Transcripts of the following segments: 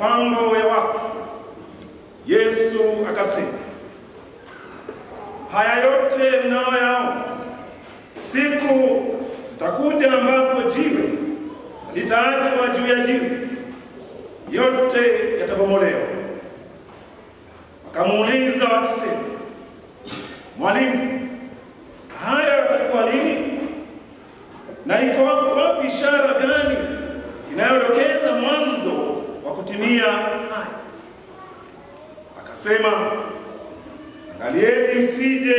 mapambo ya wakfu, Yesu akasema, haya yote mnayoyaona, siku zitakuja ambapo jiwe litaachwa juu ya jiwe, yote yatabomolewa. Wakamuuliza wakisema, Mwalimu, haya yatakuwa lini? Na iko wapi ishara gani inayodokeza mwanzo wa kutimia haya? Akasema, angalieni msije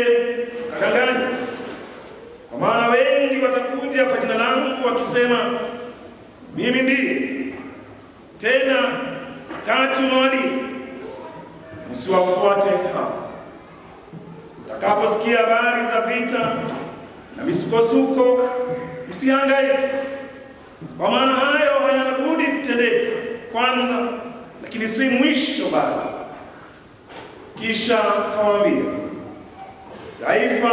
kadanganya, kwa maana wengi watakuja kwa jina langu wakisema, mimi ndiye, tena wakati umewadia, msiwafuate hao. Mtakaposikia habari za vita na misukosuko, msihangaike, kwa maana hayo hayana budi kutendeka kwanza, lakini si mwisho bado. Kisha akawaambia, taifa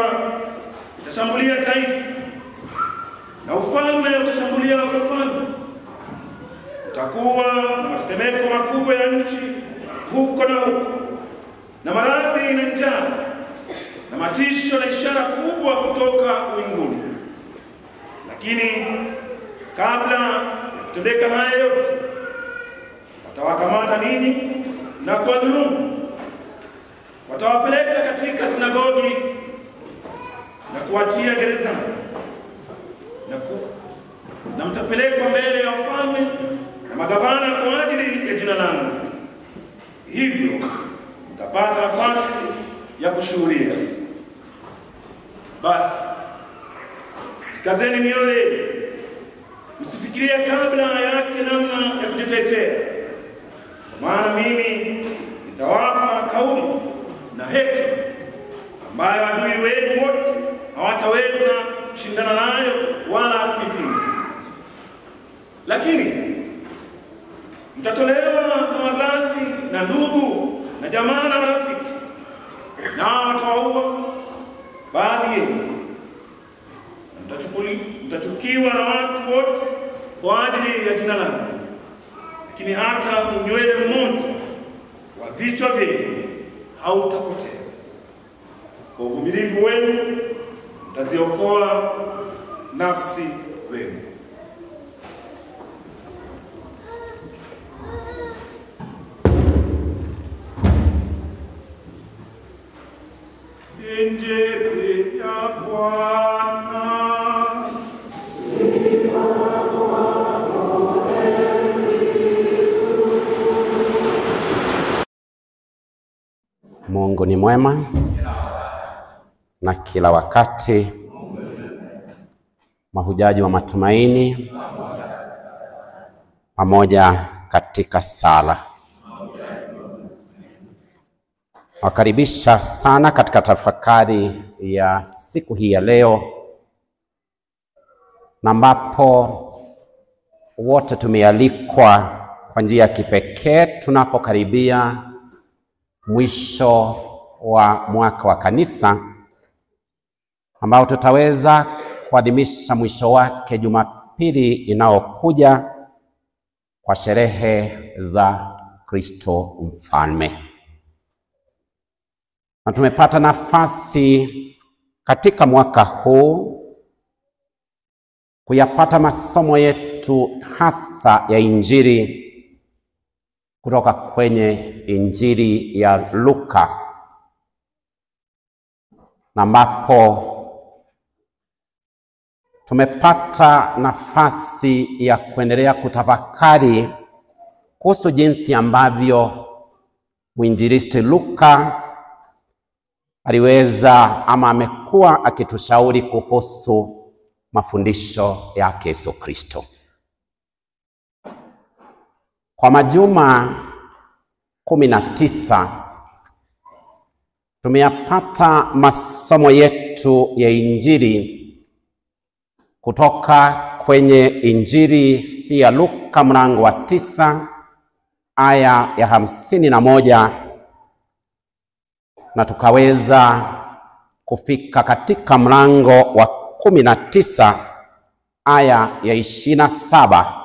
litashambulia taifa, na ufalme utashambulia ufalme. Utakuwa na matetemeko makubwa ya nchi huko na huko, na maradhi na njaa, na matisho na ishara kubwa kutoka mbinguni. Lakini kabla ya kutendeka haya yote, watawakamata ninyi na kuwadhulumu. Watawapeleka katika sinagogi na kuwatia gerezani, na mtapelekwa mbele ya wafalme na magavana kwa ajili ya jina langu. Hivyo mtapata nafasi ya kushuhudia. Basi jikazeni mioyo yenu, msifikirie kabla yake namna ya kujitetea, kwa maana mimi nitawapa kauli na hekima ambayo adui wenu wote hawataweza kushindana nayo wala kuipinga. Lakini mtatolewa na wazazi na ndugu na jamaa na marafiki, nao watawaua baadhi yenu. Mtachukiwa na watu wote kwa ajili ya jina langu, lakini hata unywele mmoja wa vichwa vyenu hautapotea. Kwa uvumilivu wenu mtaziokoa nafsi zenu. Injili ya Bwana. Mungu ni mwema na kila wakati. Mahujaji wa matumaini pamoja katika sala, wakaribisha sana katika tafakari ya siku hii ya leo, na ambapo wote tumealikwa kwa njia ya kipekee tunapokaribia mwisho wa mwaka wa kanisa, ambao tutaweza kuadhimisha mwisho wake Jumapili inayokuja kwa sherehe za Kristo Mfalme. Na tumepata nafasi katika mwaka huu kuyapata masomo yetu hasa ya Injili kutoka kwenye Injili ya Luka, na ambapo tumepata nafasi ya kuendelea kutafakari kuhusu jinsi ambavyo mwinjilisti Luka aliweza ama amekuwa akitushauri kuhusu mafundisho yake Yesu Kristo. Kwa majuma 19 tumeyapata masomo yetu ya Injili kutoka kwenye Injili hii ya Luka mlango wa 9 aya ya 51, na tukaweza kufika katika mlango wa 19 aya ya 27,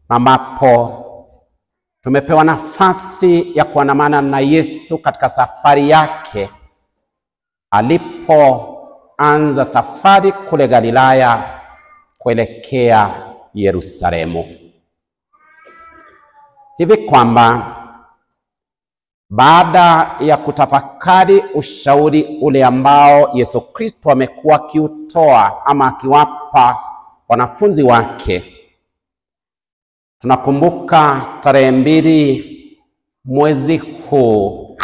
ambapo tumepewa nafasi ya kuandamana na Yesu katika safari yake alipoanza safari kule Galilaya kuelekea Yerusalemu. Hivi kwamba baada ya kutafakari ushauri ule ambao Yesu Kristo amekuwa akiutoa ama akiwapa wanafunzi wake, tunakumbuka tarehe 2 mwezi huu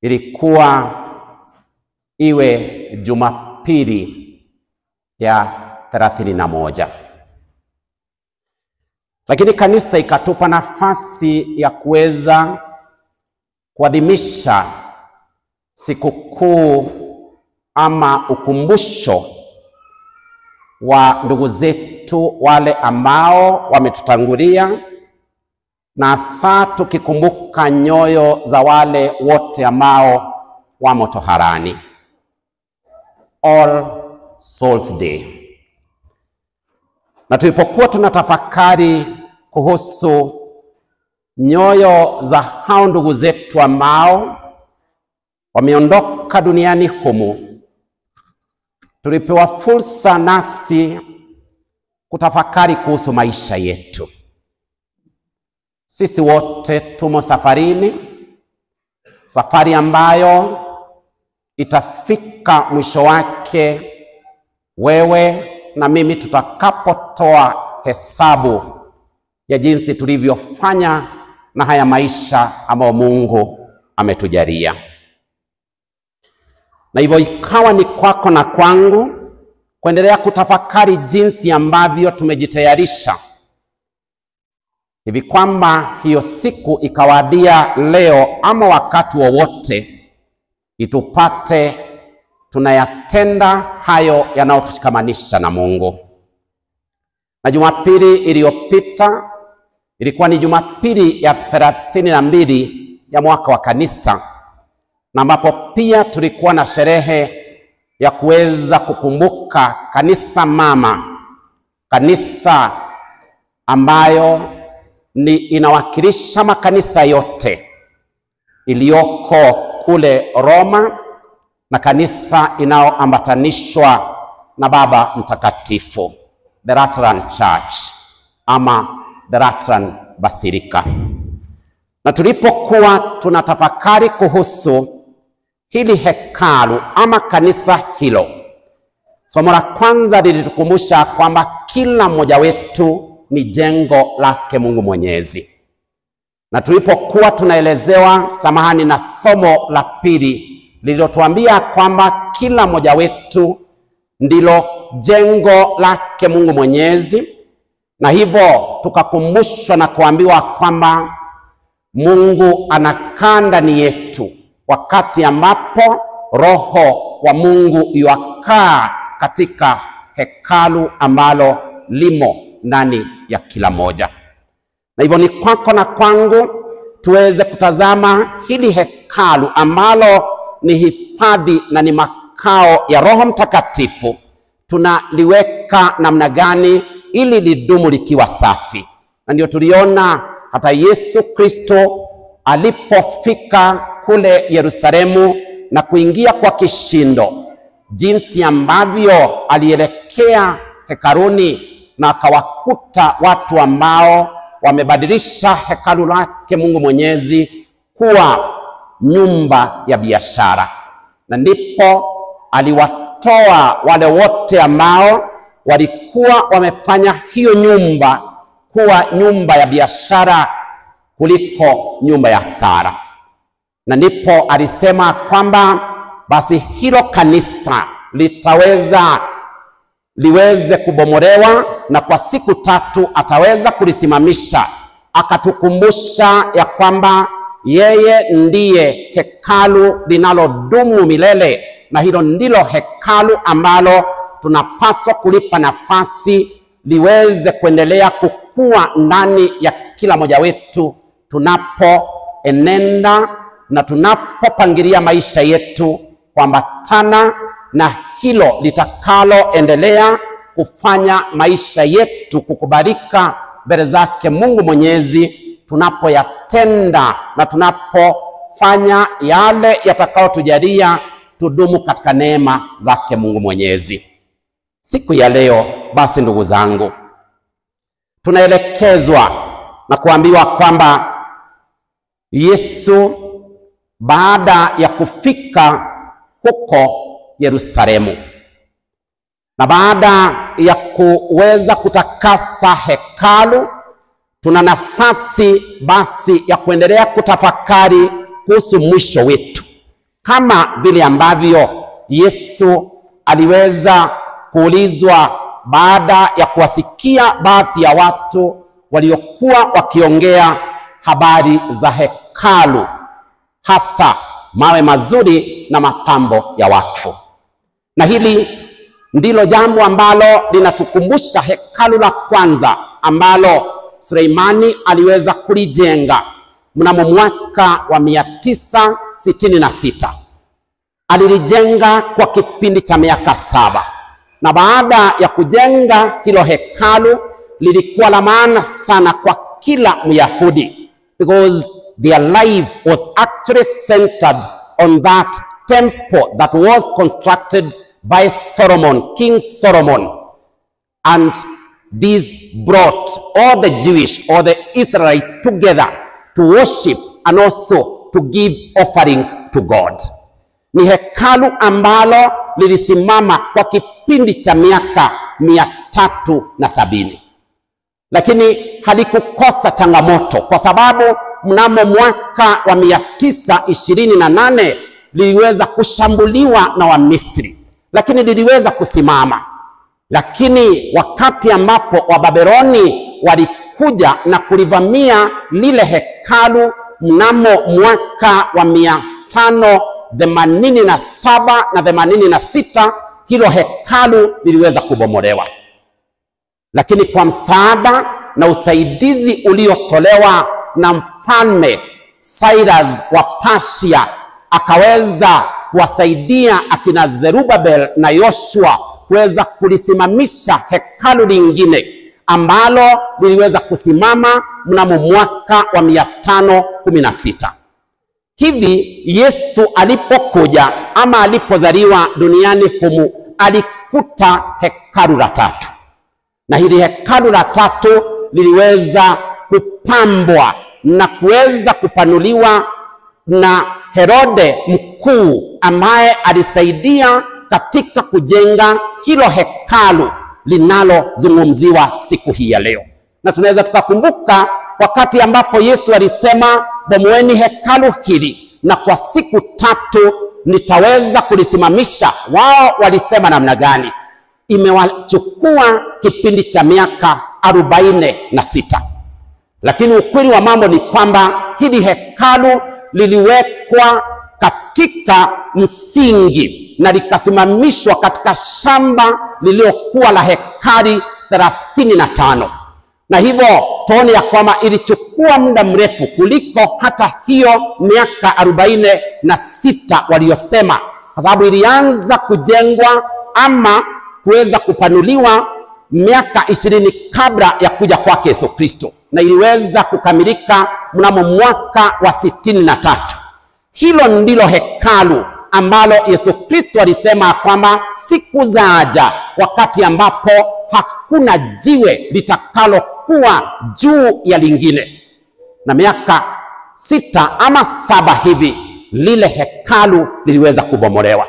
ilikuwa iwe Jumapili ya 31. Lakini kanisa ikatupa nafasi ya kuweza kuadhimisha sikukuu ama ukumbusho wa ndugu zetu wale ambao wametutangulia, na hasa tukikumbuka nyoyo za wale wote ambao wamo toharani, All Souls Day. Na tulipokuwa tunatafakari kuhusu nyoyo za hao ndugu zetu ambao wameondoka duniani humu, tulipewa fursa nasi kutafakari kuhusu maisha yetu. Sisi wote tumo safarini, safari ambayo itafika mwisho wake wewe na mimi tutakapotoa hesabu ya jinsi tulivyofanya na haya maisha ambayo Mungu ametujalia. Na hivyo ikawa ni kwako na kwangu kuendelea kutafakari jinsi ambavyo tumejitayarisha hivi kwamba hiyo siku ikawadia leo ama wakati wowote itupate tunayatenda hayo yanayotushikamanisha na Mungu. Na Jumapili iliyopita ilikuwa ni Jumapili ya 32 ya mwaka wa kanisa, na ambapo pia tulikuwa na sherehe ya kuweza kukumbuka kanisa mama, kanisa ambayo ni inawakilisha makanisa yote iliyoko kule Roma, na kanisa inayoambatanishwa na Baba Mtakatifu, the Lateran Church ama the Lateran Basilica. Na tulipokuwa tunatafakari kuhusu hili hekalu ama kanisa hilo, somo la kwanza lilitukumbusha kwamba kila mmoja wetu ni jengo lake Mungu Mwenyezi. Na tulipokuwa tunaelezewa na somo la pili lililotuambia kwamba kila mmoja wetu ndilo jengo lake Mungu Mwenyezi, na hivyo tukakumbushwa na kuambiwa kwamba Mungu anakaa ndani yetu wakati ambapo Roho wa Mungu yuakaa katika hekalu ambalo limo ndani ya kila moja. Na hivyo ni kwako na kwangu tuweze kutazama hili hekalu ambalo ni hifadhi na ni makao ya Roho Mtakatifu, tunaliweka namna gani ili lidumu likiwa safi. Na ndio tuliona hata Yesu Kristo alipofika kule Yerusalemu na kuingia kwa kishindo, jinsi ambavyo alielekea hekaluni na akawakuta watu ambao wamebadilisha hekalu lake Mungu Mwenyezi kuwa nyumba ya biashara. Na ndipo aliwatoa wale wote ambao walikuwa wamefanya hiyo nyumba kuwa nyumba ya biashara kuliko nyumba ya sala. Na ndipo alisema kwamba basi hilo kanisa liweze kubomolewa na kwa siku 3 ataweza kulisimamisha. Akatukumbusha ya kwamba yeye ndiye hekalu linalodumu milele, na hilo ndilo hekalu ambalo tunapaswa kulipa nafasi liweze kuendelea kukua ndani ya kila mmoja wetu tunapoenenda na tunapopangilia maisha yetu kuambatana na hilo litakaloendelea kufanya maisha yetu kukubalika mbele zake Mungu Mwenyezi tunapoyatenda na tunapofanya yale yatakayotujalia tudumu katika neema zake Mungu Mwenyezi. Siku ya leo basi, ndugu zangu, tunaelekezwa na kuambiwa kwamba Yesu baada ya kufika huko Yerusalemu na baada ya kuweza kutakasa hekalu, tuna nafasi basi ya kuendelea kutafakari kuhusu mwisho wetu, kama vile ambavyo Yesu aliweza kuulizwa baada ya kuwasikia baadhi ya watu waliokuwa wakiongea habari za hekalu, hasa mawe mazuri na mapambo ya wakfu. Na hili ndilo jambo ambalo linatukumbusha hekalu la kwanza ambalo Suleimani aliweza kulijenga mnamo mwaka wa 966. Alilijenga kwa kipindi cha miaka 7, na baada ya kujenga hilo hekalu lilikuwa la maana sana kwa kila Myahudi, because their life was actually centered on that temple that was constructed by Solomon, King Solomon. And this brought all the Jewish or the Israelites together to worship and also to give offerings to God. Ni hekalu ambalo lilisimama kwa kipindi cha miaka 370, lakini halikukosa changamoto, kwa sababu mnamo mwaka wa 928 liliweza kushambuliwa na Wamisri, lakini liliweza kusimama. Lakini wakati ambapo Wababiloni walikuja na kulivamia lile hekalu mnamo mwaka wa 587 na 86, hilo hekalu liliweza kubomolewa. Lakini kwa msaada na usaidizi uliotolewa na mfalme Cyrus wa Persia, akaweza kuwasaidia akina Zerubabel na Yoshua kuweza kulisimamisha hekalu lingine ambalo liliweza kusimama mnamo mwaka wa 516. Hivi Yesu alipokuja ama alipozaliwa duniani humu, alikuta hekalu la tatu, na hili hekalu la tatu liliweza kupambwa na kuweza kupanuliwa na Herode mkuu, ambaye alisaidia katika kujenga hilo hekalu linalozungumziwa siku hii ya leo. Na tunaweza tukakumbuka wakati ambapo Yesu alisema, bomoeni hekalu hili na kwa siku 3 nitaweza kulisimamisha. Wao walisema namna gani? Imewachukua kipindi cha miaka 46. Lakini ukweli wa mambo ni kwamba hili hekalu liliwekwa katika msingi na likasimamishwa katika shamba lililokuwa la hekari 35. Na hivyo tuone ya kwamba ilichukua muda mrefu kuliko hata hiyo miaka 46 waliosema, kwa sababu ilianza kujengwa ama kuweza kupanuliwa miaka 20 kabla ya kuja kwake Yesu Kristo, na iliweza kukamilika mnamo mwaka wa 63. Hilo ndilo hekalu ambalo Yesu Kristo alisema kwamba siku zaja wakati ambapo hakuna jiwe litakalokuwa juu ya lingine. Na miaka 6 ama 7 hivi lile hekalu liliweza kubomolewa.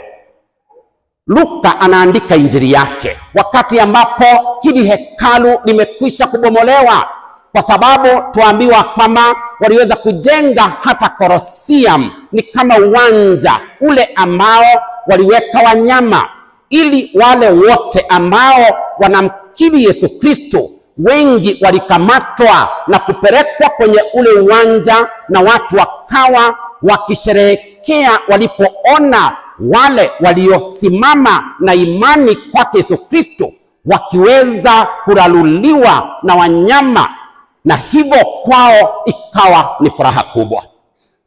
Luka anaandika injili yake wakati ambapo hili hekalu limekwisha kubomolewa, kwa sababu tuambiwa kwamba waliweza kujenga hata Colosseum, ni kama uwanja ule ambao waliweka wanyama, ili wale wote ambao wanamkiri Yesu Kristo, wengi walikamatwa na kupelekwa kwenye ule uwanja, na watu wakawa wakisherehekea walipoona wale waliosimama na imani kwake Yesu Kristo wakiweza kulaluliwa na wanyama, na hivyo kwao ikawa ni furaha kubwa.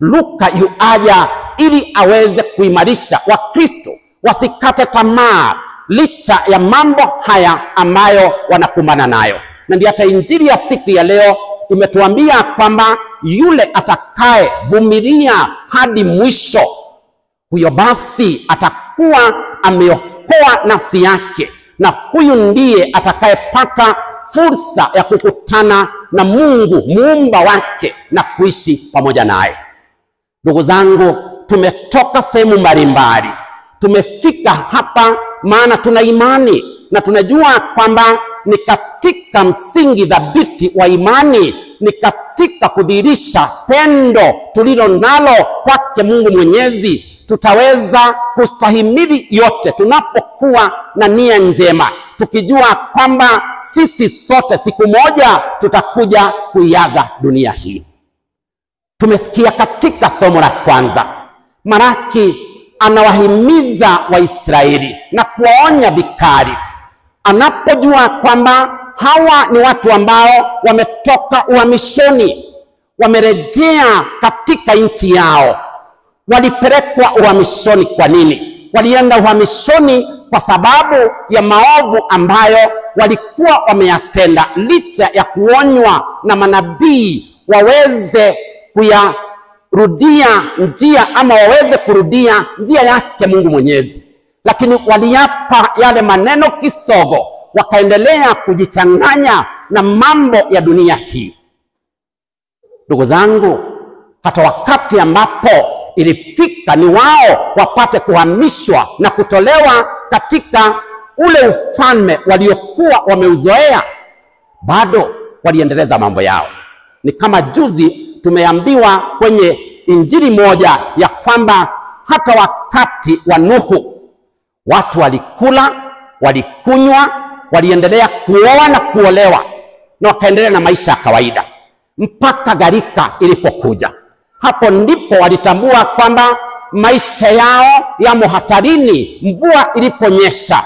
Luka yuaja ili aweze kuimarisha Wakristo wasikate tamaa licha ya mambo haya ambayo wanakumbana nayo. Na ndio hata injili ya siku ya leo imetuambia kwamba yule atakaye vumilia hadi mwisho, huyo basi atakuwa ameokoa nafsi yake, na huyu ndiye atakayepata fursa ya kukutana na Mungu muumba wake na kuishi pamoja naye. Ndugu zangu, tumetoka sehemu mbalimbali, tumefika hapa maana tuna imani na tunajua kwamba ni katika msingi thabiti wa imani, ni katika kudhihirisha pendo tulilo nalo kwake Mungu Mwenyezi, tutaweza kustahimili yote tunapokuwa na nia njema, tukijua kwamba sisi sote siku moja tutakuja kuiaga dunia hii. Tumesikia katika somo la kwanza, Malaki anawahimiza Waisraeli na kuwaonya vikali, anapojua kwamba hawa ni watu ambao wametoka uhamishoni, wamerejea katika nchi yao. Walipelekwa uhamishoni kwa nini? Walienda uhamishoni kwa sababu ya maovu ambayo walikuwa wameyatenda, licha ya kuonywa na manabii waweze kuyarudia njia ama waweze kurudia njia yake Mungu Mwenyezi. Lakini waliapa yale maneno kisogo, wakaendelea kujichanganya na mambo ya dunia hii. Ndugu zangu, hata wakati ambapo ilifika ni wao wapate kuhamishwa na kutolewa katika ule ufalme waliokuwa wameuzoea, bado waliendeleza mambo yao. Ni kama juzi tumeambiwa kwenye injili moja ya kwamba hata wakati wa Nuhu watu walikula, walikunywa, waliendelea kuoa na kuolewa, na wakaendelea na maisha ya kawaida mpaka gharika ilipokuja. Hapo ndipo walitambua kwamba maisha yao yamo hatarini. Mvua iliponyesha,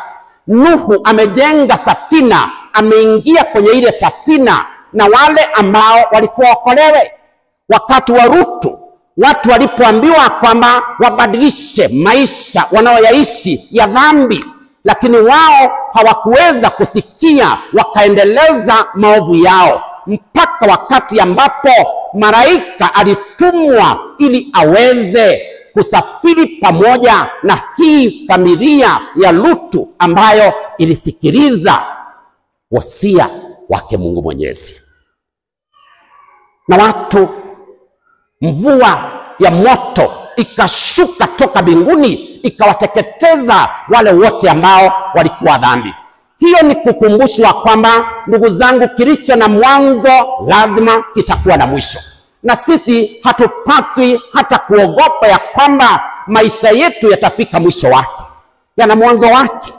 Nuhu amejenga safina, ameingia kwenye ile safina na wale ambao walikuwa wakolewe. Wakati wa Lutu, watu walipoambiwa kwamba wabadilishe maisha wanaoyaishi ya dhambi, lakini wao hawakuweza kusikia, wakaendeleza maovu yao mpaka wakati ambapo malaika alitumwa ili aweze kusafiri pamoja na hii familia ya Lutu ambayo ilisikiliza wasia wake Mungu Mwenyezi. Na watu, mvua ya moto ikashuka toka mbinguni ikawateketeza wale wote ambao walikuwa dhambi. Hiyo ni kukumbushwa kwamba, ndugu zangu, kilicho na mwanzo lazima kitakuwa na mwisho, na sisi hatupaswi hata kuogopa ya kwamba maisha yetu yatafika mwisho wake. Yana mwanzo wake,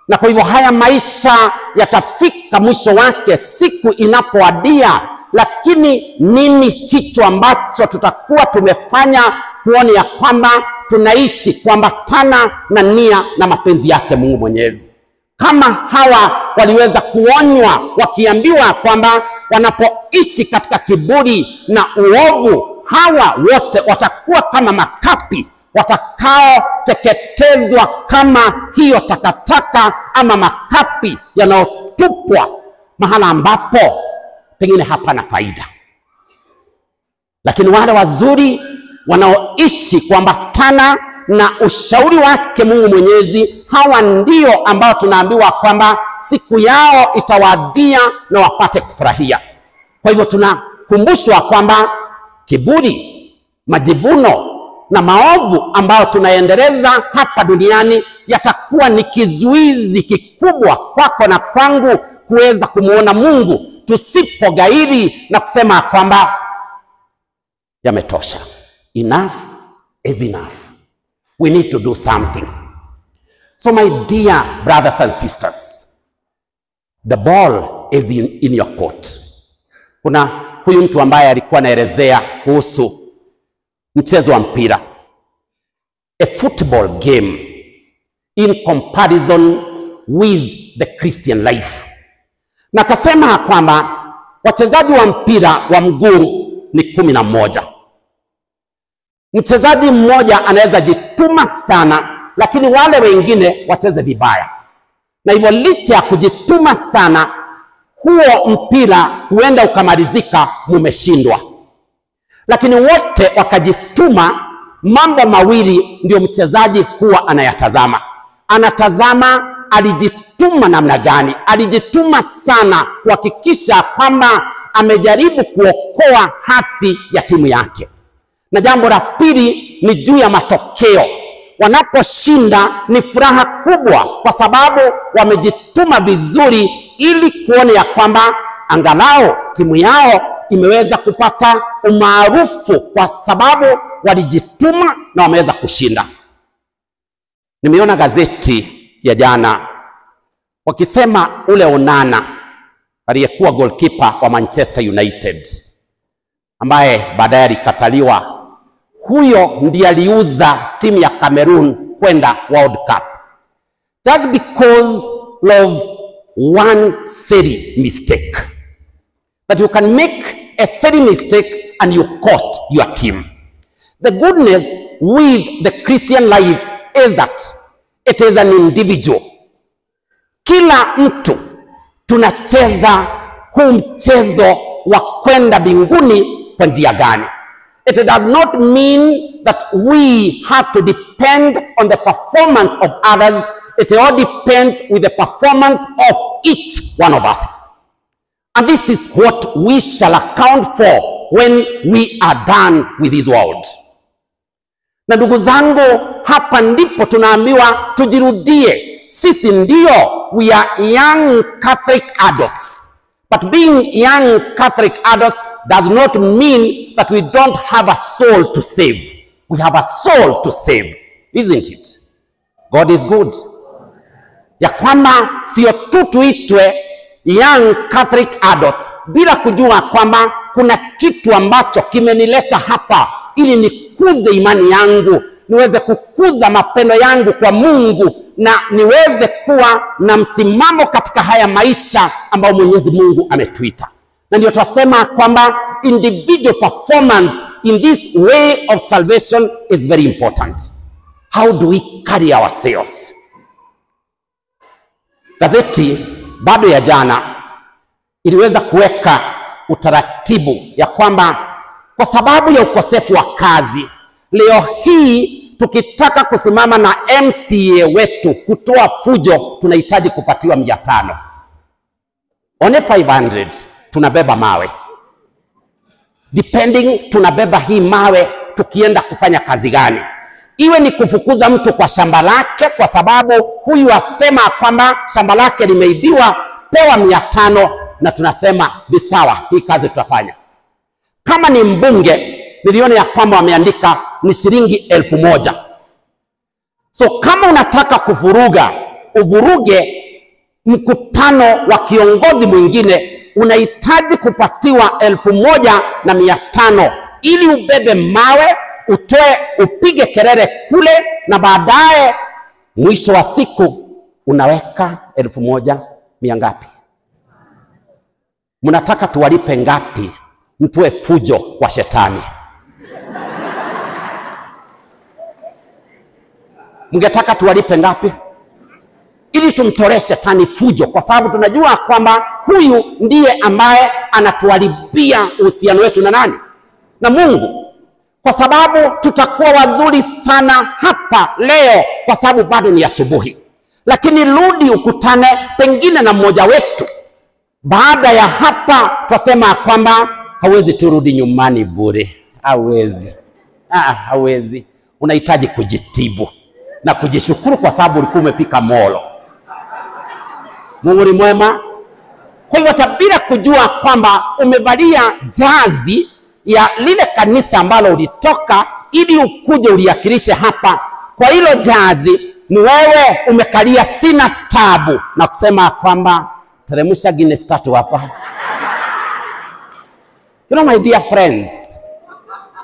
na kwa hivyo haya maisha yatafika mwisho wake siku inapoadia. Lakini nini hicho ambacho tutakuwa tumefanya kuona ya kwamba tunaishi kuambatana na nia na mapenzi yake Mungu Mwenyezi? Kama hawa waliweza kuonywa wakiambiwa kwamba wanapoishi katika kiburi na uovu, hawa wote watakuwa kama makapi watakaoteketezwa kama hiyo takataka ama makapi yanayotupwa mahala ambapo pengine hapana faida. Lakini wale wazuri wanaoishi kuambatana na ushauri wake Mungu Mwenyezi, hawa ndio ambao tunaambiwa kwamba siku yao itawadia na wapate kufurahia. Kwa hivyo tunakumbushwa kwamba kiburi, majivuno na maovu ambayo tunaendeleza hapa duniani yatakuwa ni kizuizi kikubwa kwako na kwangu kuweza kumuona Mungu, tusipogairi na kusema kwamba yametosha. Enough is enough. We need to do something. So my dear brothers and sisters, the ball is in your court. Kuna huyu mtu ambaye alikuwa anaelezea kuhusu mchezo wa mpira, a football game in comparison with the Christian life, na kasema kwamba wachezaji wa mpira wa mguu ni 11. Mchezaji mmoja anaweza jituma sana, lakini wale wengine wacheze vibaya. Na hivyo licha ya kujituma sana, huo mpira huenda ukamalizika mumeshindwa. Lakini wote wakajituma. Mambo mawili ndio mchezaji huwa anayatazama. Anatazama alijituma namna gani. Alijituma sana kuhakikisha kwamba amejaribu kuokoa hadhi ya timu yake. Na jambo la pili ni juu ya matokeo. Wanaposhinda ni furaha kubwa kwa sababu wamejituma vizuri ili kuona ya kwamba angalau timu yao imeweza kupata umaarufu kwa sababu walijituma na wameweza kushinda. Nimeona gazeti ya jana wakisema ule Onana aliyekuwa goalkeeper wa Manchester United ambaye baadaye alikataliwa, huyo ndiye aliuza timu ya Cameroon kwenda World Cup just because of one silly mistake. That you can make a silly mistake and you cost your team. The goodness with the Christian life is that it is an individual. Kila mtu tunacheza huu mchezo wa kwenda mbinguni kwa njia gani. It does not mean that we have to depend on the performance of others. It all depends with the performance of each one of us. And this is what we shall account for when we are done with this world. Na ndugu zangu, hapa ndipo tunaambiwa tujirudie. Sisi ndio, we are young Catholic adults. But being young Catholic adults does not mean that we don't have a soul to save. We have a soul to save, isn't it? God is good. Ya kwamba sio tu tuitwe young Catholic adults bila kujua kwamba kuna kitu ambacho kimenileta hapa ili nikuze imani yangu, niweze kukuza mapendo yangu kwa Mungu na niweze kuwa na msimamo katika haya maisha ambayo Mwenyezi Mungu ametuita. Na ndio tunasema kwamba individual performance in this way of salvation is very important. How do we carry ourselves? Gazeti bado ya jana iliweza kuweka utaratibu ya kwamba kwa sababu ya ukosefu wa kazi, leo hii tukitaka kusimama na MCA wetu kutoa fujo tunahitaji kupatiwa 500. On 500 tunabeba mawe. Depending tunabeba hii mawe tukienda kufanya kazi gani. Iwe ni kufukuza mtu kwa shamba lake kwa sababu huyu asema kwamba shamba lake limeibiwa, pewa 500, na tunasema ni sawa, hii kazi tutafanya. Kama ni mbunge, niliona ya kwamba wameandika ni shilingi 1000. So kama unataka kuvuruga, uvuruge mkutano wa kiongozi mwingine, unahitaji kupatiwa 1500 ili ubebe mawe, utoe, upige kelele kule, na baadaye mwisho wa siku unaweka 1000 ngapi? Mnataka tuwalipe ngapi mtoe fujo kwa shetani? Mngetaka tuwalipe ngapi ili tumtolee shetani fujo? Kwa sababu tunajua kwamba huyu ndiye ambaye anatuharibia uhusiano wetu na nani? Na Mungu. Kwa sababu tutakuwa wazuri sana hapa leo kwa sababu bado ni asubuhi, lakini rudi ukutane pengine na mmoja wetu. Baada ya hapa tutasema kwamba hawezi turudi nyumbani bure. Hawezi. Hawezi. Unahitaji kujitibu na kujishukuru kwa sababu ulikuwa umefika molo. Mungu ni mwema. Kwa hiyo bila kujua kwamba umevalia jazi ya lile kanisa ambalo ulitoka ili ukuje uliakilishe hapa, kwa hilo jazi ni wewe umekalia sina tabu na kusema kwamba teremsha Guinness 3 hapa. You know my dear friends,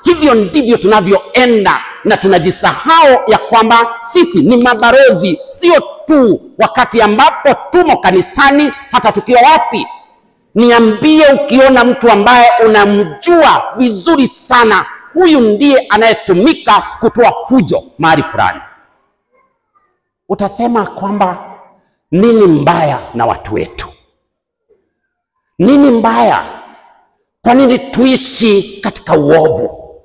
hivyo ndivyo tunavyoenda na tunajisahau ya kwamba sisi ni mabalozi, sio tu wakati ambapo tumo kanisani, hata tukiwa wapi. Niambie ukiona mtu ambaye unamjua vizuri sana, huyu ndiye anayetumika kutoa fujo mahali fulani. Utasema kwamba nini mbaya na watu wetu? Nini mbaya? Kwa nini tuishi katika uovu?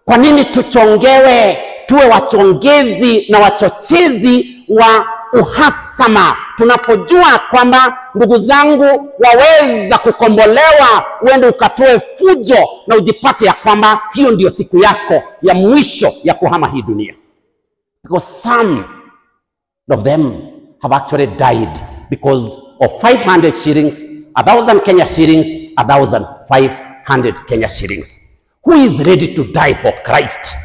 Kwa nini tuchongewe, tuwe wachongezi na wachochezi wa uhasama, tunapojua kwamba ndugu zangu waweza kukombolewa, uende ukatoe fujo na ujipate ya kwamba hiyo ndiyo siku yako ya mwisho ya kuhama hii dunia? Because some of them have actually died because of 500 shillings, 1,000 Kenya shillings, 1,500 Kenya shillings. Who is ready to die for Christ?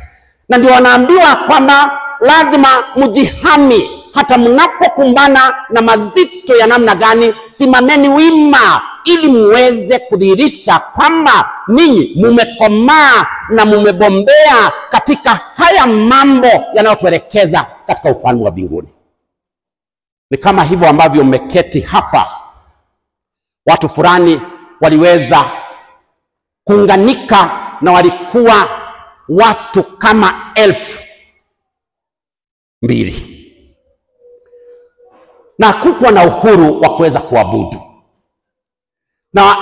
Na ndio wanaambiwa kwamba lazima mjihami. Hata mnapokumbana na mazito ya namna gani, simameni wima ili muweze kudhihirisha kwamba ninyi mumekomaa na mumebombea katika haya mambo yanayotuelekeza katika ufalme wa mbinguni. Ni kama hivyo ambavyo mmeketi hapa, watu fulani waliweza kuunganika na walikuwa watu kama 2,000. Na hakukuwa na uhuru wa kuweza kuabudu. Na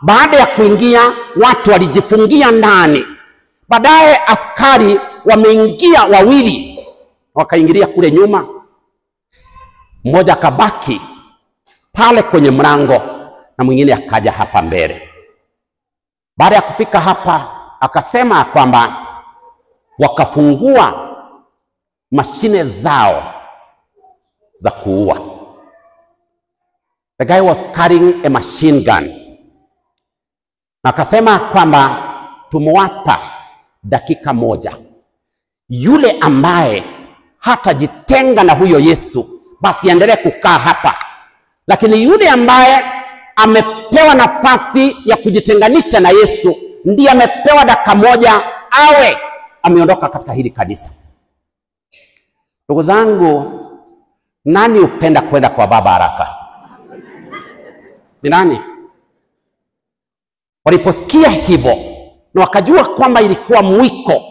baada ya kuingia, watu walijifungia ndani. Baadaye askari wameingia wawili, wakaingilia kule nyuma. Mmoja akabaki pale kwenye mlango na mwingine akaja hapa mbele. Baada ya kufika hapa, akasema kwamba wakafungua mashine zao za kuua. The guy was carrying a machine gun. Na akasema kwamba tumewapa dakika moja. Yule ambaye hatajitenga na huyo Yesu, basi endelee kukaa hapa. Lakini yule ambaye amepewa nafasi ya kujitenganisha na Yesu, ndiye amepewa dakika moja awe ameondoka katika hili kanisa. Ndugu zangu, nani upenda kwenda kwa Baba haraka? Ni nani? Waliposikia hivyo na wakajua kwamba ilikuwa mwiko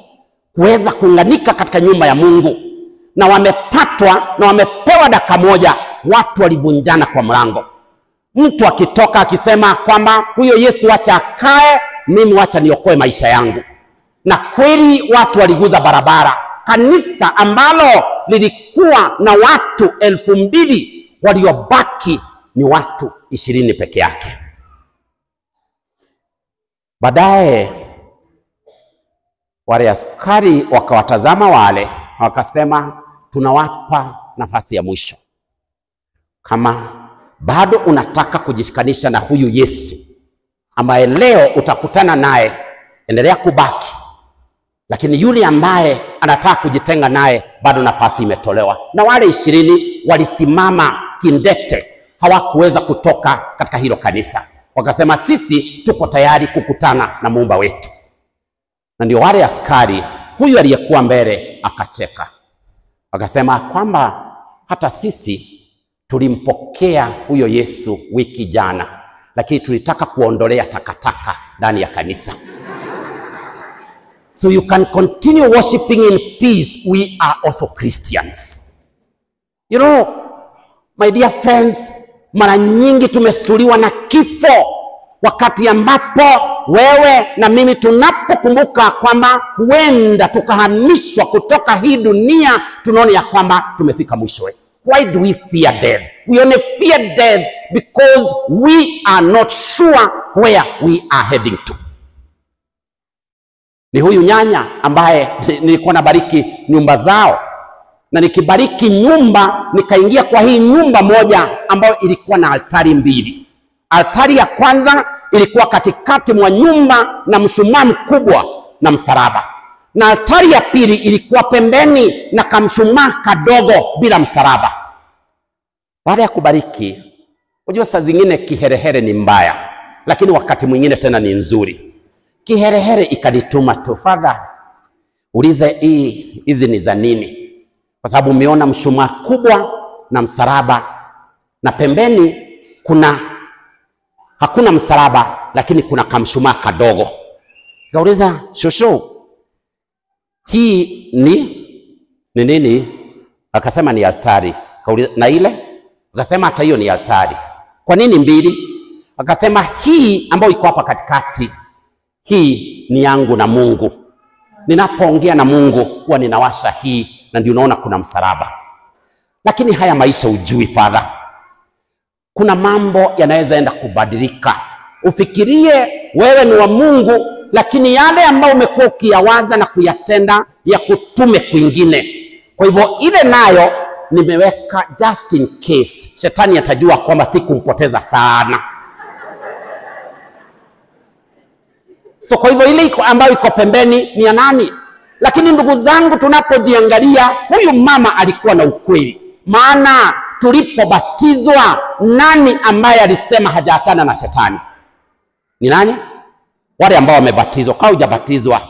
kuweza kuunganika katika nyumba ya Mungu, na wamepatwa na wamepewa dakika moja, watu walivunjana kwa mlango. Mtu akitoka akisema kwamba huyo Yesu acha akae, mimi wacha niokoe maisha yangu. Na kweli watu waliguza barabara. Kanisa ambalo lilikuwa na watu 2,000, waliobaki ni watu 20 peke yake. Baadaye wale askari wakawatazama wale, wakasema tunawapa nafasi ya mwisho. Kama bado unataka kujishikanisha na huyu Yesu ambaye leo utakutana naye, endelea kubaki. Lakini yule ambaye anataka kujitenga naye, bado nafasi imetolewa. Na wale 20 walisimama kindete, hawakuweza kutoka katika hilo kanisa. Wakasema sisi tuko tayari kukutana na Muumba wetu. Na ndio wale askari, huyu aliyekuwa mbele akacheka. Akasema kwamba hata sisi tulimpokea huyo Yesu wiki jana, lakini tulitaka kuondolea takataka ndani ya kanisa. So you can continue worshiping in peace. We are also Christians. You know, my dear friends, mara nyingi tumestuliwa na kifo wakati ambapo wewe na mimi tunapokumbuka kwamba huenda tukahamishwa kutoka hii dunia, tunaona ya kwamba tumefika mwisho. Why do we fear death? We only fear death because we are not sure where we are heading to. Ni huyu nyanya ambaye nilikuwa nabariki nyumba zao, na nikibariki nyumba nikaingia kwa hii nyumba moja ambayo ilikuwa na altari 2. Altari ya kwanza ilikuwa katikati mwa nyumba na mshumaa mkubwa na msalaba, na altari ya pili ilikuwa pembeni na kamshumaa kadogo bila msalaba. Baada ya kubariki, unajua saa zingine kiherehere ni mbaya, lakini wakati mwingine tena ni nzuri. Kiherehere ikanituma tu, Father, ulize hizi ni za nini? Kwa sababu umeona mshumaa kubwa na msalaba, na pembeni hakuna msalaba, lakini kuna kamshumaa kadogo. Kauliza, shosho, hii ni nini? Akasema ni altari. Kauliza, na ile? Akasema hata hiyo ni altari. Kwa nini 2? Akasema hii ambayo iko hapa katikati, hii ni yangu na Mungu. Ninapoongea na Mungu huwa ninawasha hii, na ndio unaona kuna msalaba. Lakini haya maisha ujui Father, kuna mambo yanaweza enda kubadilika. Ufikirie wewe ni wa Mungu, lakini yale ambayo umekuwa ukiyawaza na kuyatenda ya kutume kwingine. Kwa hivyo ile nayo nimeweka just in case shetani atajua kwamba sikumpoteza sana. So kwa hivyo ile ambayo iko pembeni ni ya nani? Lakini ndugu zangu, tunapojiangalia, huyu mama alikuwa na ukweli. Maana tulipobatizwa, nani ambaye alisema hajaatana na shetani? Ni nani? Wale ambao wamebatizwa. Kama hujabatizwa,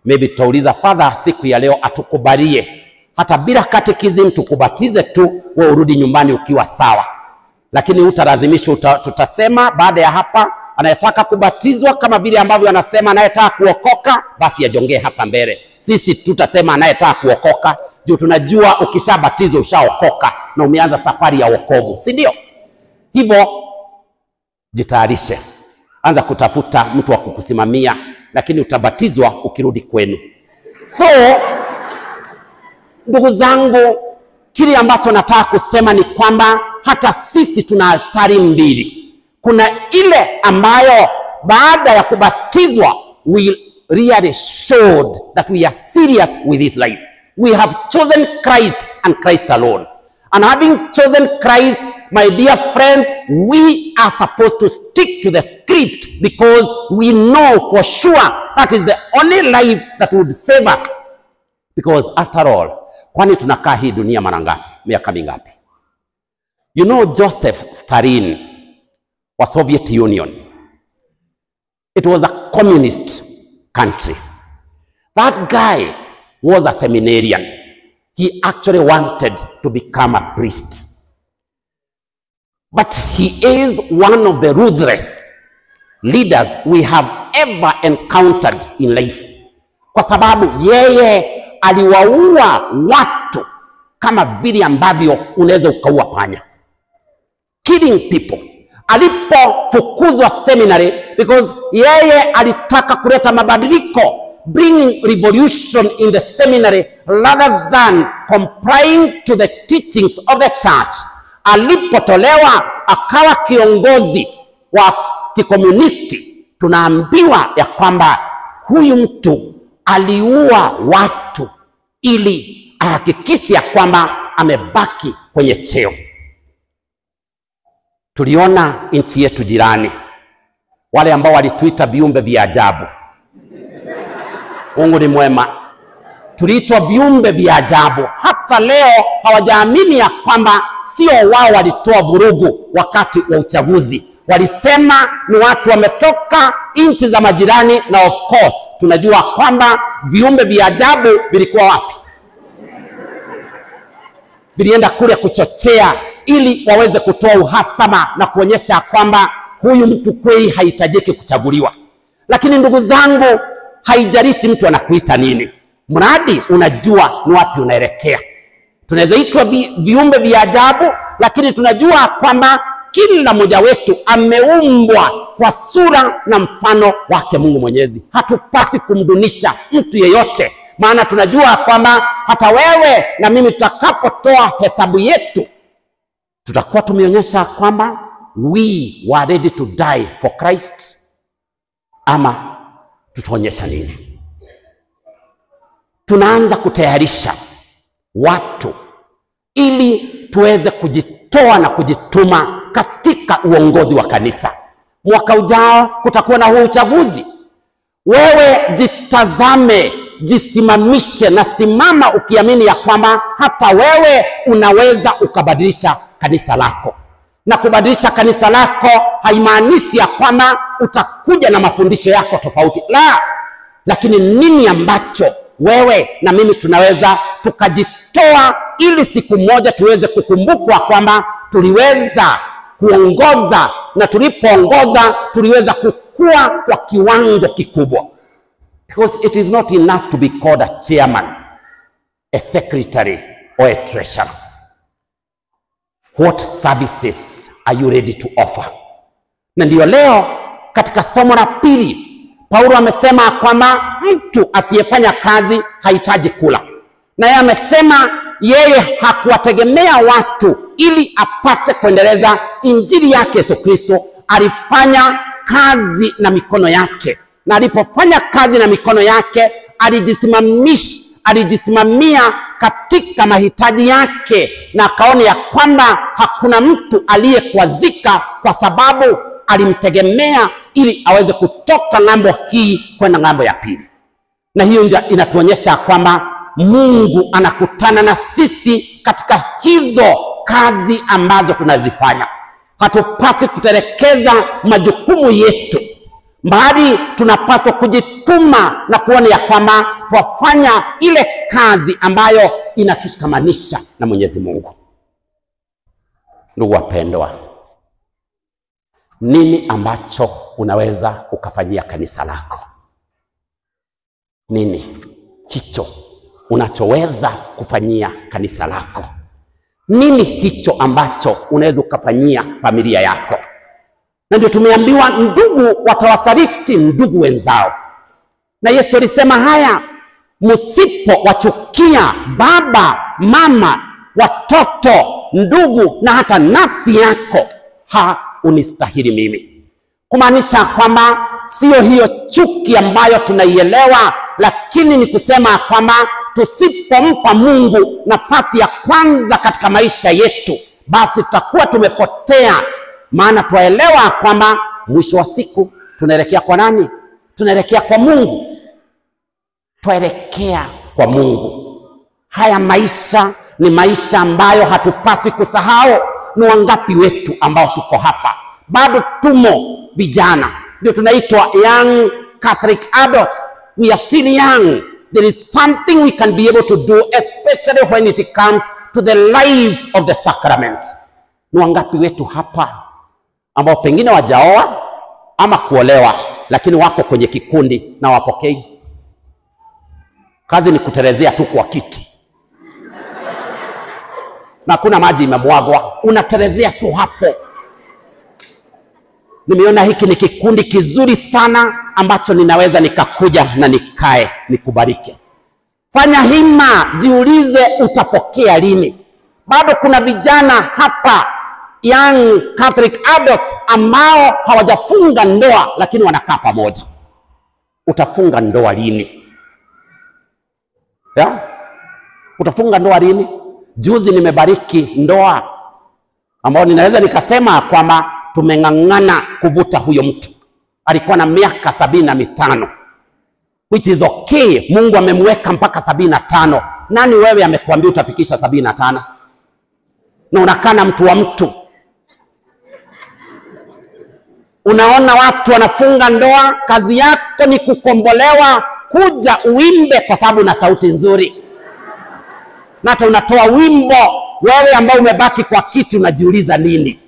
maybe tutauliza Father siku ya leo atukubalie, hata bila catechism tukubatize tu, wewe urudi nyumbani ukiwa sawa. Lakini utalazimishwa, tutasema baada ya hapa, anayetaka kubatizwa kama vile ambavyo anasema anayetaka kuokoka, basi ajongee hapa mbele. Sisi tutasema anayetaka kuokoka, juu tunajua ukishabatizwa ushaokoka na umeanza safari ya wokovu, si ndio? Hivyo jitayarishe, anza kutafuta mtu wa kukusimamia, lakini utabatizwa ukirudi kwenu. So ndugu zangu, kile ambacho nataka kusema ni kwamba hata sisi tuna altari mbili. Kuna ile ambayo baada ya kubatizwa we really showed that we are serious with this life. We have chosen Christ and Christ alone. And having chosen Christ, my dear friends, we are supposed to stick to the script, because we know for sure that is the only life that would save us. Because after all, kwani tunakaa hii dunia mara ngapi? Miaka mingapi? You know Joseph Stalin wa Soviet Union. It was a communist country. That guy was a seminarian. He actually wanted to become a priest. But he is one of the ruthless leaders we have ever encountered in life. Kwa sababu yeye aliwaua watu kama vile ambavyo unaweza ukaua panya. Killing people. Alipofukuzwa seminary, because yeye alitaka kuleta mabadiliko, bringing revolution in the seminary rather than complying to the teachings of the church. Alipotolewa akawa kiongozi wa kikomunisti, tunaambiwa ya kwamba huyu mtu aliua watu ili ahakikishe ya kwamba amebaki kwenye cheo. Tuliona nchi yetu jirani, wale ambao walituita viumbe vya ajabu. Mungu ni mwema. Tuliitwa viumbe vya ajabu. Hata leo hawajaamini ya kwamba sio wao walitoa vurugu wakati wa uchaguzi. Walisema ni watu wametoka nchi za majirani, na of course tunajua kwamba viumbe vya ajabu vilikuwa wapi? Vilienda kule kuchochea ili waweze kutoa uhasama na kuonyesha kwamba huyu mtu kweli hahitajiki kuchaguliwa. Lakini ndugu zangu, haijalishi mtu anakuita nini, mradi unajua ni wapi unaelekea. Tunaweza itwa viumbe vya ajabu, lakini tunajua kwamba kila mmoja wetu ameumbwa kwa sura na mfano wake Mungu Mwenyezi. Hatupasi kumdunisha mtu yeyote, maana tunajua kwamba hata wewe na mimi tutakapotoa hesabu yetu, tutakuwa tumeonyesha kwamba we were ready to die for Christ, ama tutaonyesha nini? Tunaanza kutayarisha watu ili tuweze kujitoa na kujituma katika uongozi wa kanisa. Mwaka ujao kutakuwa na huu uchaguzi. Wewe jitazame, jisimamishe na simama ukiamini ya kwamba hata wewe unaweza ukabadilisha kanisa lako. Na kubadilisha kanisa lako haimaanishi ya kwamba utakuja na mafundisho yako tofauti. La, lakini nini ambacho wewe na mimi tunaweza tukajitoa ili siku moja tuweze kukumbukwa kwamba tuliweza kuongoza, na tulipoongoza tuliweza kukua kwa kiwango kikubwa. Because it is not enough to be called a chairman, a secretary or a treasurer. What services are you ready to offer? Na ndiyo leo katika somo la pili Paulo amesema kwamba mtu asiyefanya kazi hahitaji kula. Na yeye amesema yeye hakuwategemea watu ili apate kuendeleza injili yake Yesu Kristo. Alifanya kazi na mikono yake, na alipofanya kazi na mikono yake alijisimamia katika mahitaji yake, na akaona ya kwamba hakuna mtu aliyekwazika kwa sababu alimtegemea ili aweze kutoka ng'ambo hii kwenda ng'ambo ya pili. Na hiyo ndio inatuonyesha kwamba Mungu anakutana na sisi katika hizo kazi ambazo tunazifanya. Hatupaswi kutelekeza majukumu yetu, bali tunapaswa kujituma na kuona ya kwamba twafanya ile kazi ambayo inatushikamanisha na Mwenyezi Mungu. Ndugu wapendwa, nini ambacho unaweza ukafanyia kanisa lako? Nini hicho unachoweza kufanyia kanisa lako? Nini hicho ambacho unaweza ukafanyia familia yako? Na ndio tumeambiwa ndugu watawasaliti ndugu wenzao. Na Yesu alisema haya, msipowachukia baba, mama, watoto, ndugu na hata nafsi yako, unistahili mimi. Kumaanisha kwamba sio hiyo chuki ambayo tunaielewa, lakini ni kusema kwamba tusipompa Mungu nafasi ya kwanza katika maisha yetu, basi tutakuwa tumepotea. Maana twaelewa kwamba mwisho wa siku tunaelekea kwa nani? Tunaelekea kwa Mungu. Twaelekea kwa Mungu. Haya maisha ni maisha ambayo hatupaswi kusahau. Ni wangapi wetu ambao tuko hapa bado tumo vijana, ndio tunaitwa young Catholic adults. We are still young. There is something we can be able to do, especially when it comes to the life of the sacrament. Ni wangapi wetu hapa ambao pengine wajaoa ama kuolewa, lakini wako kwenye kikundi na wapokei? Kazi ni kuterezea tu kwa kiti, na kuna maji imemwagwa, unaterezea tu hapo. Nimeona hiki ni kikundi kizuri sana ambacho ninaweza nikakuja na nikae nikubariki. Fanya hima, jiulize utapokea lini. Bado kuna vijana hapa young Catholic adults ambao hawajafunga ndoa lakini wanakaa pamoja. Utafunga ndoa lini? Utafunga ndoa lini? Juzi nimebariki ndoa ambao ninaweza nikasema kwamba tumeng'ang'ana kuvuta huyo mtu. Alikuwa na miaka 75, which is okay. Mungu amemweka mpaka 75. Nani wewe amekuambia utafikisha 75? Na unakaa na mtu wa mtu. Unaona watu wanafunga ndoa, kazi yako ni kukombolewa, kuja uimbe kwa sababu na sauti nzuri. Na hata unatoa wimbo, wewe ambao umebaki kwa kiti unajiuliza nini?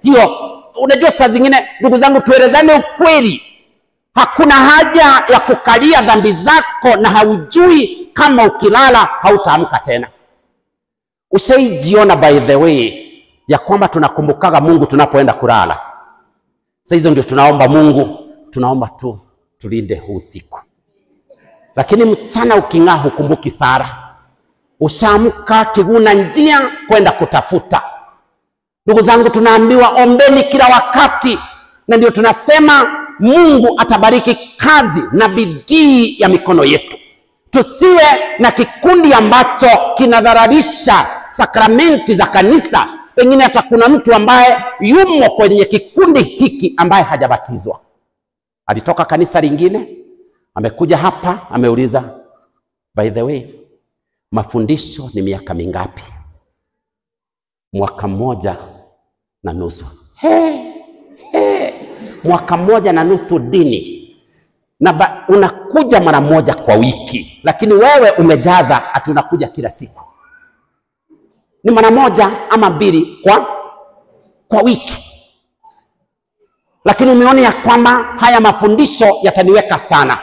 Hiyo, unajua saa zingine ndugu zangu tuelezane ukweli. Hakuna haja ya kukalia dhambi zako na haujui kama ukilala hautaamka tena. Ushaijiona by the way ya kwamba tunakumbukaga Mungu tunapoenda kulala? Sasa hizo ndio tunaomba Mungu, tunaomba tu tulinde huu usiku. Lakini mchana uking'aa hukumbuki Sara. Ushaamka kiguna njia kwenda kutafuta. Ndugu zangu, tunaambiwa ombeni kila wakati, na ndio tunasema Mungu atabariki kazi na bidii ya mikono yetu. Tusiwe na kikundi ambacho kinadhararisha sakramenti za kanisa. Pengine hata kuna mtu ambaye yumo kwenye kikundi hiki ambaye hajabatizwa. Alitoka kanisa lingine, amekuja hapa, ameuliza, by the way, mafundisho ni miaka mingapi? Mwaka 1.5. Mwaka 1.5 dini. Na unakuja mara moja kwa wiki, lakini wewe umejaza ati unakuja kila siku. Ni mara moja ama 2 kwa wiki. Lakini umeona ya kwamba haya mafundisho yataniweka sana.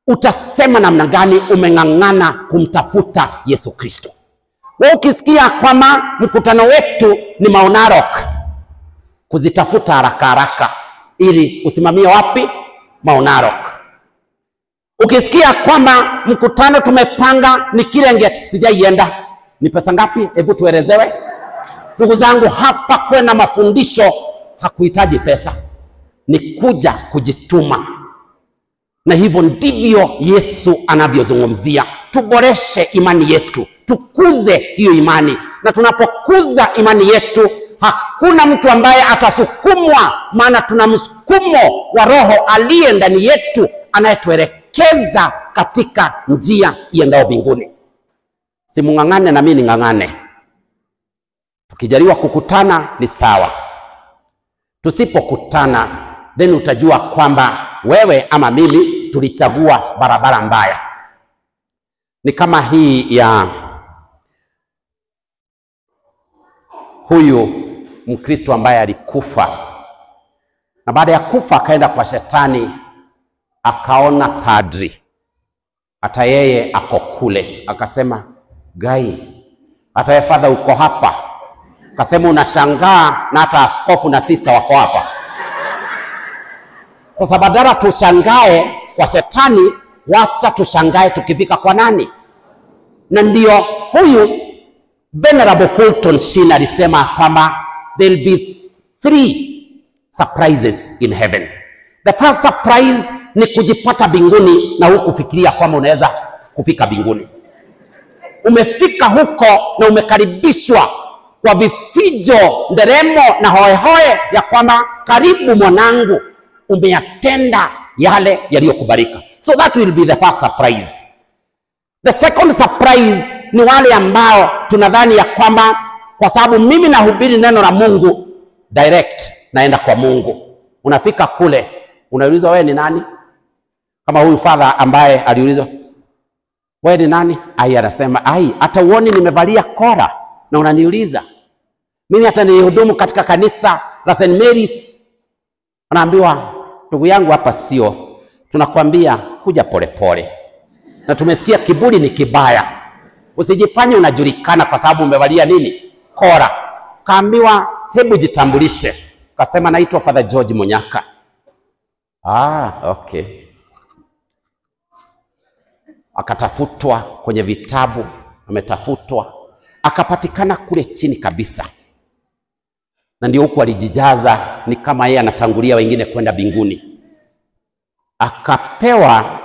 Utasema namna gani umeng'ang'ana kumtafuta Yesu Kristo? Wewe ukisikia kwamba mkutano wetu ni Maonarok, kuzitafuta haraka haraka, ili usimamie wapi? Mount Narok. Ukisikia kwamba mkutano tumepanga ni Kirengeti, sijaienda, ni pesa ngapi? Hebu tuelezewe. Ndugu zangu, hapa kwenda mafundisho hakuhitaji pesa, ni kuja kujituma. Na hivyo ndivyo Yesu anavyozungumzia. Tuboreshe imani yetu, tukuze hiyo imani. Na tunapokuza imani yetu, hakuna mtu ambaye atasukumwa, maana tuna msukumo wa Roho aliye ndani yetu anayetuelekeza katika njia iendao mbinguni. Simung'ang'ane na mimi ning'ang'ane. Tukijaliwa kukutana ni sawa. Tusipokutana, then utajua kwamba wewe ama mimi tulichagua barabara mbaya. Ni kama hii ya huyu Mkristo ambaye alikufa, na baada ya kufa akaenda kwa shetani, akaona padri, hata yeye ako kule, akasema, Gai, hata ye father uko hapa. Akasema, unashangaa na hata askofu na sister wako hapa. Sasa badala tushangae kwa shetani, wacha tushangae tukifika kwa nani? Na ndio huyu Venerable Fulton Sheen alisema kwamba there'll be 3 surprises in heaven. The first surprise ni kujipata binguni na hukufikiria kwamba unaweza kufika binguni. Umefika huko na umekaribishwa kwa vifijo, nderemo na hoehoe ya kwamba karibu mwanangu, umeyatenda yale yaliyokubalika. So that will be the first surprise. The second surprise ni wale ambao tunadhani ya kwamba kwa sababu mimi nahubiri neno la Mungu direct, naenda kwa Mungu. Unafika kule, unaulizwa wewe ni nani? Kama huyu father ambaye aliulizwa, wewe ni nani? Anasema, hata uoni nimevalia kora na unaniuliza. Mimi hata nilihudumu katika kanisa la St. Mary's. Anaambiwa, ndugu yangu, hapa sio, tunakwambia kuja polepole. Na tumesikia kiburi ni kibaya. Usijifanye unajulikana kwa sababu umevalia nini? Kora. Kaambiwa, hebu jitambulishe. Kasema, naitwa Father George Munyaka. Okay. Akatafutwa kwenye vitabu, ametafutwa, akapatikana kule chini kabisa. Na ndio huku alijijaza ni kama yeye anatangulia wengine kwenda mbinguni. Akapewa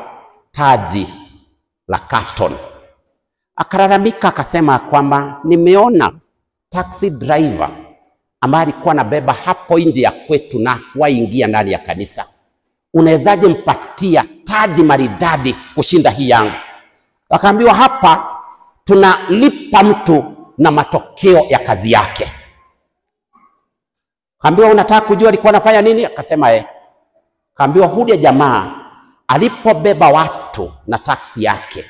taji la Carton. Akalalamika, akasema kwamba nimeona taxi driver ambaye alikuwa anabeba hapo nje ya kwetu na waingia ndani ya kanisa. Unawezaje mpatia taji maridadi kushinda hii yangu? Akaambiwa, hapa tunalipa mtu na matokeo ya kazi yake. Akaambiwa, unataka kujua alikuwa anafanya nini? Akasema Akaambiwa, huyu jamaa alipobeba watu na taksi yake,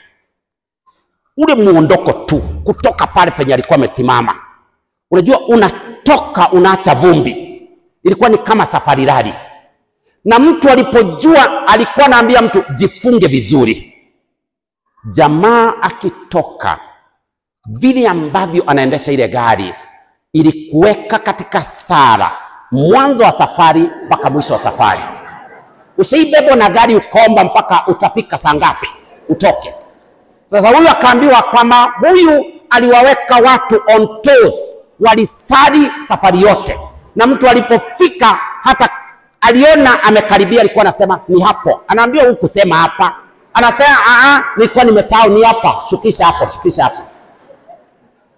ule muondoko tu kutoka pale penye alikuwa amesimama, unajua unatoka unaacha vumbi, ilikuwa ni kama safari rally. Na mtu alipojua, alikuwa anaambia mtu jifunge vizuri. Jamaa akitoka, vile ambavyo anaendesha ile gari ili kuweka katika sara mwanzo wa safari mpaka mwisho wa safari. Usiibebo na gari ukomba mpaka utafika saa ngapi utoke. Sasa huyu akaambiwa kwamba huyu aliwaweka watu on toes, walisari safari yote. Na mtu alipofika hata aliona amekaribia, alikuwa anasema ni hapo. Anaambiwa huku kusema hapa. Anasema nilikuwa nimesahau, ni hapa, shukisha hapo, shukisha hapo.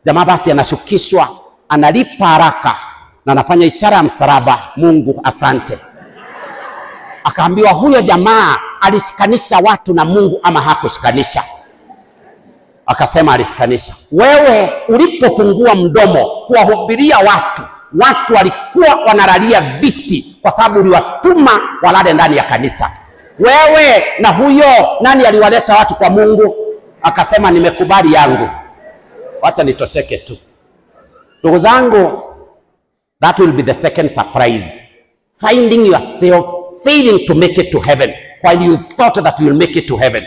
Jamaa basi anashukishwa, analipa haraka na anafanya ishara ya msalaba, Mungu asante. Akaambiwa huyo jamaa alishikanisha watu na Mungu ama hakushikanisha? Akasema alishikanisha. Wewe ulipofungua mdomo kuwahubiria watu walikuwa wanalalia viti kwa sababu uliwatuma walale ndani ya kanisa. Wewe na huyo nani aliwaleta watu kwa Mungu? Akasema nimekubali yangu, wacha nitosheke tu. Ndugu zangu, that will be the second surprise. Finding yourself failing to make it to heaven while you thought that you will make it to heaven.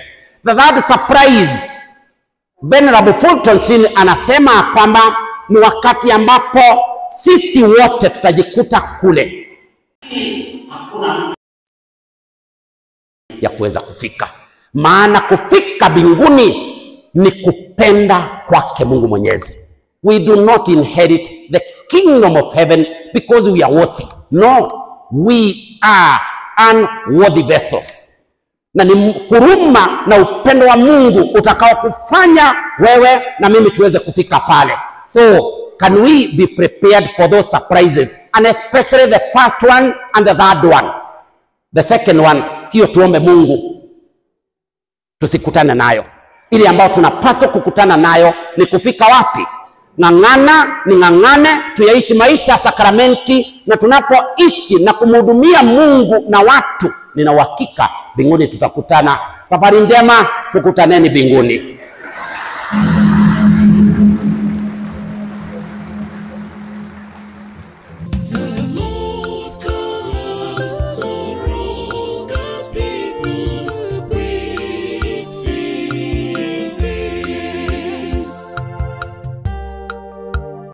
The third surprise, Venerable Fulton Sheen anasema kwamba ni wakati ambapo sisi wote tutajikuta kule. hakuna ya kuweza kufika. Maana kufika mbinguni ni kupenda kwake Mungu Mwenyezi. We do not inherit the kingdom of heaven because we are worthy. No, we are unworthy vessels. Na ni huruma na upendo wa Mungu utakao kufanya wewe na mimi tuweze kufika pale. So, can we be prepared for those surprises? And especially the first one and the third one. The second one, hiyo tuombe Mungu tusikutane nayo. Ile ambayo tunapaswa kukutana nayo ni kufika wapi? Ng'ang'ane tuyaishi maisha ya sakramenti, na tunapoishi na kumhudumia Mungu na watu, nina uhakika mbinguni tutakutana. Safari njema, tukutaneni mbinguni.